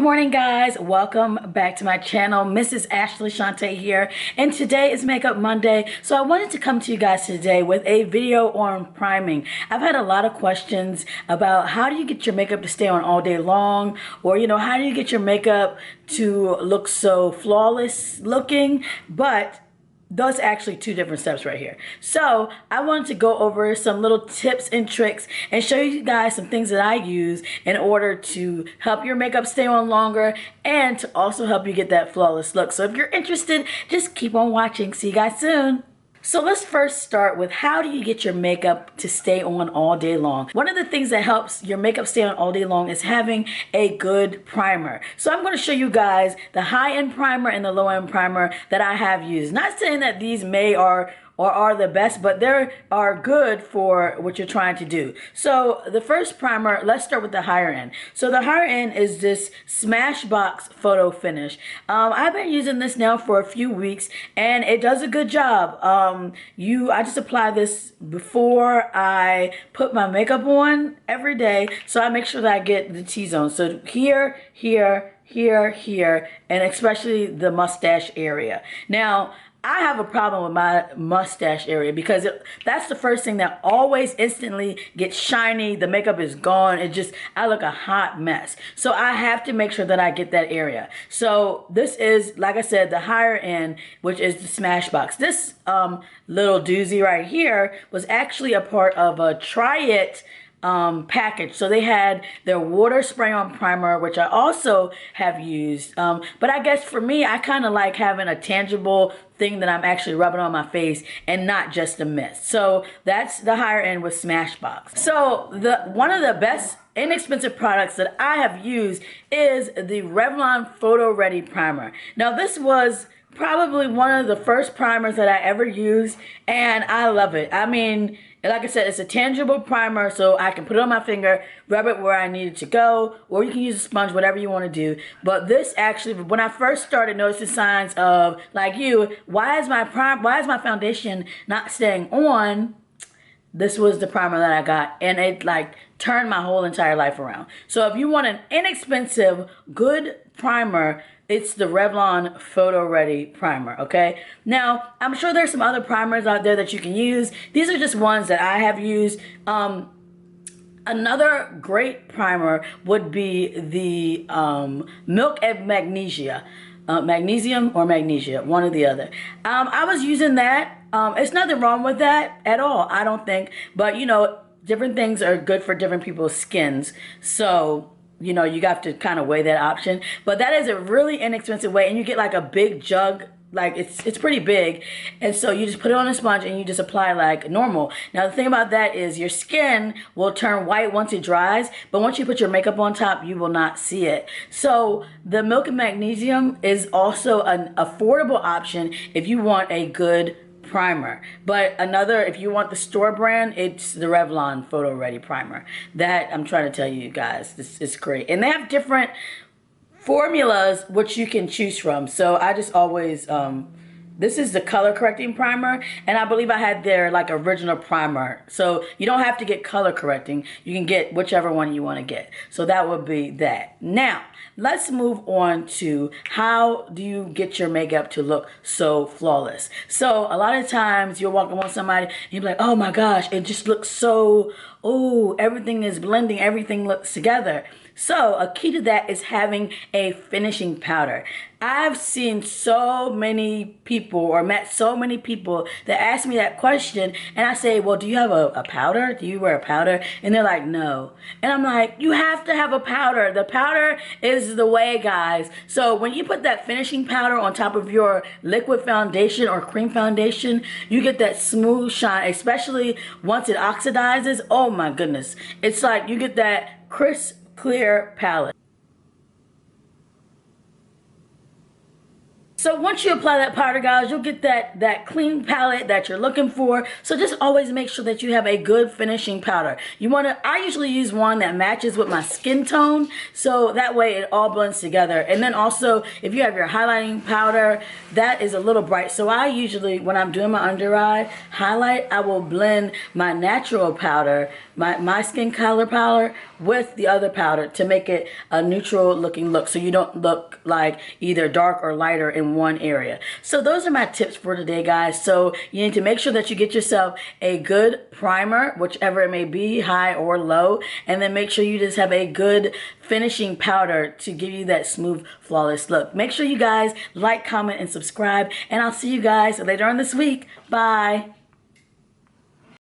Good morning, guys. Welcome back to my channel. Mrs. Ashley Shante here, and today is Makeup Monday. So I wanted to come to you guys today with a video on priming. I've had a lot of questions about how do you get your makeup to stay on all day long, or how do you get your makeup to look so flawless looking, but those actually two different steps right here. So I wanted to go over some little tips and tricks and show you guys some things that I use in order to help your makeup stay on longer and to also help you get that flawless look. So if you're interested, just keep on watching. See you guys soon. So let's first start with how do you get your makeup to stay on all day long. One of the things that helps your makeup stay on all day long is having a good primer. So I'm going to show you guys the high-end primer and the low-end primer that I have used. Not saying that these may or are the best, but they are good for what you're trying to do. So the first primer, let's start with the higher end. So the higher end is this Smashbox Photo Finish. I've been using this now for a few weeks and it does a good job. I just apply this before I put my makeup on every day, so I make sure that I get the T-zone. So here, here, and especially the mustache area. Now, I have a problem with my mustache area because that's the first thing that always instantly gets shiny. The makeup is gone. I look a hot mess. So I have to make sure that I get that area. So this is, like I said, the higher end, which is the Smashbox. This little doozy right here was actually a part of a Try It package. So they had their water spray on primer, which I also have used. But I guess for me, I kind of like having a tangible thing that I'm actually rubbing on my face and not just a mist. So that's the higher end with Smashbox. So one of the best inexpensive products that I have used is the Revlon Photo Ready Primer. Now this was probably one of the first primers that I ever used, and I love it. I mean, like I said, it's a tangible primer, so I can put it on my finger, rub it where I need it to go, or you can use a sponge, whatever you want to do. But this actually, when I first started noticing signs of, like you, why is my foundation not staying on? This was the primer that I got, and it like turned my whole entire life around. So if you want an inexpensive, good primer, it's the Revlon Photo Ready Primer, okay? Now, I'm sure there's some other primers out there that you can use. These are just ones that I have used. Another great primer would be the Milk and Magnesia. Magnesium or magnesia, one or the other. I was using that. It's nothing wrong with that at all, I don't think. But, different things are good for different people's skins. So you have to kind of weigh that option. But that is a really inexpensive way, and you get like a big jug. Like it's pretty big, and so you just put it on a sponge and you just apply like normal. Now the thing about that is your skin will turn white once it dries, but once you put your makeup on top, you will not see it. So the Milk and Magnesium is also an affordable option if you want a good primer. But if you want the store brand, it's the Revlon Photo Ready Primer. That I'm trying to tell you guys, this is great. And they have different formulas which you can choose from. So I just always, this is the color correcting primer, and I believe I had their like original primer. So you don't have to get color correcting. You can get whichever one you want to get. So that would be that. Now, let's move on to how do you get your makeup to look so flawless. So a lot of times you'll walk up on somebody and you'll be like, oh my gosh, it just looks so, oh, everything is blending, everything looks together. So a key to that is having a finishing powder. I've seen so many people or met so many people that ask me that question, and I say, well, do you have a powder? Do you wear a powder? And they're like, no. And I'm like, you have to have a powder. The powder is the way, guys. So when you put that finishing powder on top of your liquid foundation or cream foundation, you get that smooth shine, especially once it oxidizes. Oh my goodness. It's like you get that crisp, clear palette. So once you apply that powder, guys, you'll get that clean palette that you're looking for. So just always make sure that you have a good finishing powder. I usually use one that matches with my skin tone, so that way it all blends together. And then also, if you have your highlighting powder, that is a little bright. So I usually, when I'm doing my under eye highlight, I will blend my natural powder, my skin color powder, with the other powder to make it a neutral looking look, so you don't look like either dark or lighter in one area. So those are my tips for today, guys. So you need to make sure that you get yourself a good primer, whichever it may be, high or low, and then make sure you just have a good finishing powder to give you that smooth, flawless look. Make sure you guys like, comment, and subscribe, and I'll see you guys later on this week. Bye.